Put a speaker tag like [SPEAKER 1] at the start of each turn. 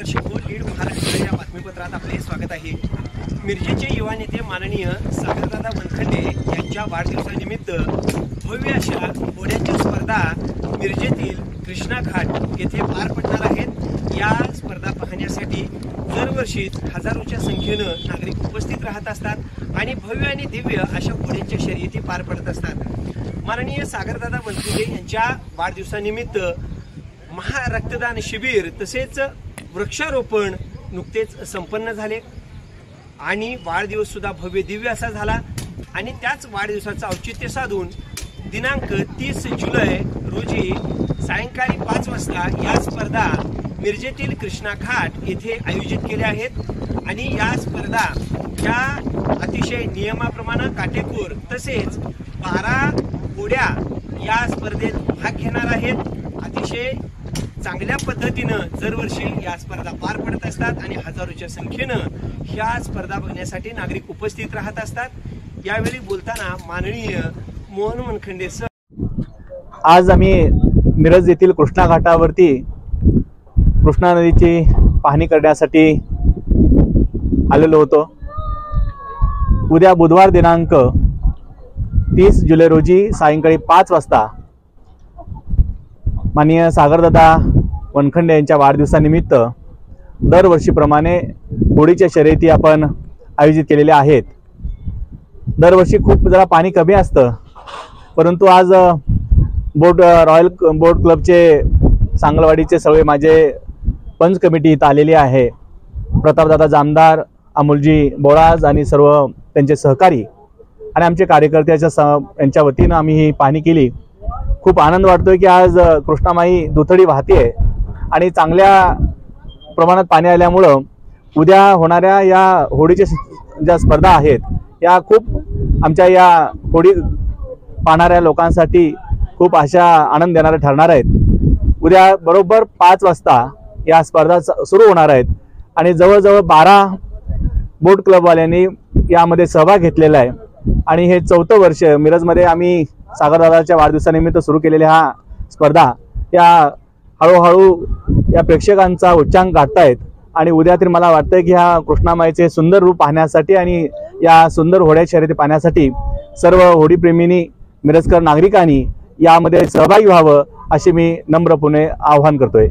[SPEAKER 1] दरवर्षी बोल लीड महाराष्ट्र या बातमीपत्रात आपले स्वागत आहे। मिरजेचे युवा नेते माननीय सागरदादा वनखंडे यांच्या वाढदिवसानिमित्त भव्य अशा घोड्यांच्या स्पर्धा मिरजेतील कृष्णा घाट येथे पार पडणार आहेत। या स्पर्धा पाहण्यासाठी दरवर्षी हजारोच्या संख्येने नागरिक उपस्थित राहत असतात आणि भव्य आणि दिव्य अशा घोड्यांच्या शर्यती पार पडत असतात। माननीय सागरदादा वनखंडे यांच्या वाढदिवसानिमित्त महारक्तदान शिबिर तसेच वृक्षारोपण नुकतेच संपन्न झाले आणि वाढदिवस सुद्धा भव्य दिव्य असा झाला। आणि त्याच वाढदिवसाचं औचित्य साधून दिनांक 30 जुलै रोजी सायंकाळी 5 वाजता या स्पर्धा मिरजेतील कृष्णा घाट येथे आयोजित केल्या आहेत। आणि या स्पर्धा या अतिशय नियमाप्रमाणे काटेकोर तसेच 12 घोड्या या स्पर्धेत भाग घेणार आहेत। अतिशय चांगल्या पद्धतीने दरवर्षी या स्पर्धा पार पडत असतात आणि हजारोच्या संख्येने ह्या स्पर्धा बघण्यासाठी नागरिक उपस्थित राहत असतात। यावेळी बोलताना माननीय मोहन वनखंडे सर,
[SPEAKER 2] आज आम्ही मिरज येथील कृष्णा घाटावरती कृष्णा नदीची पाहणी करण्यासाठी आलेलो होतो। उद्या बुधवार दिनांक 30 जुलै रोजी सायंकाळी 5 वाजता माननीय सागरदादा वनखंडे यांच्या वाढदिवसानिमित्त दरवर्षीप्रमाणे घोडीच्या शर्यती आपण आयोजित केलेल्या आहेत। दरवर्षी खूप जरा पाणी कमी असतं, परंतु आज रॉयल बोट क्लबचे सांगलवाडीचे सगळे माझे पंच कमिटी इथं आलेली आहे। प्रतापदादा जामदार, अमोलजी बोळाज आणि सर्व त्यांचे सहकारी आणि आमचे कार्यकर्त्याच्या यांच्या वतीनं आम्ही ही पाहणी केली। खूप आनंद वाटतोय की आज कृष्णामाई दुथडी वाहते आणि चांगल्या प्रमाणात पाणी आल्यामुळं उद्या होणाऱ्या या होडीच्या ज्या स्पर्धा आहेत या खूप आमच्या या होडी पाहणाऱ्या लोकांसाठी खूप अशा आनंद देणाऱ्या ठरणार आहेत। उद्या बरोबर 5 वाजता या स्पर्धा सुरू होणार आहेत आणि जवळजवळ 12 बोट क्लबवाल्यांनी यामध्ये सहभाग घेतलेला आहे आणि हे 4थं वर्ष मिरजमध्ये आम्ही सागरदादाच्या वाढदिवसानिमित्त सुरू केलेल्या हा स्पर्धा या हळूहळू या प्रेक्षकांचा उच्चांक गाठतायत आणि उद्या तरी मला वाटतं की ह्या कृष्णामाईचे सुंदर रूप पाहण्यासाठी आणि या सुंदर होड्या शर्यती पाहण्यासाठी सर्व होडीप्रेमींनी मिरजकर नागरिकांनी यामध्ये सहभागी व्हावं असे मी नम्रपणे आवाहन करतोय।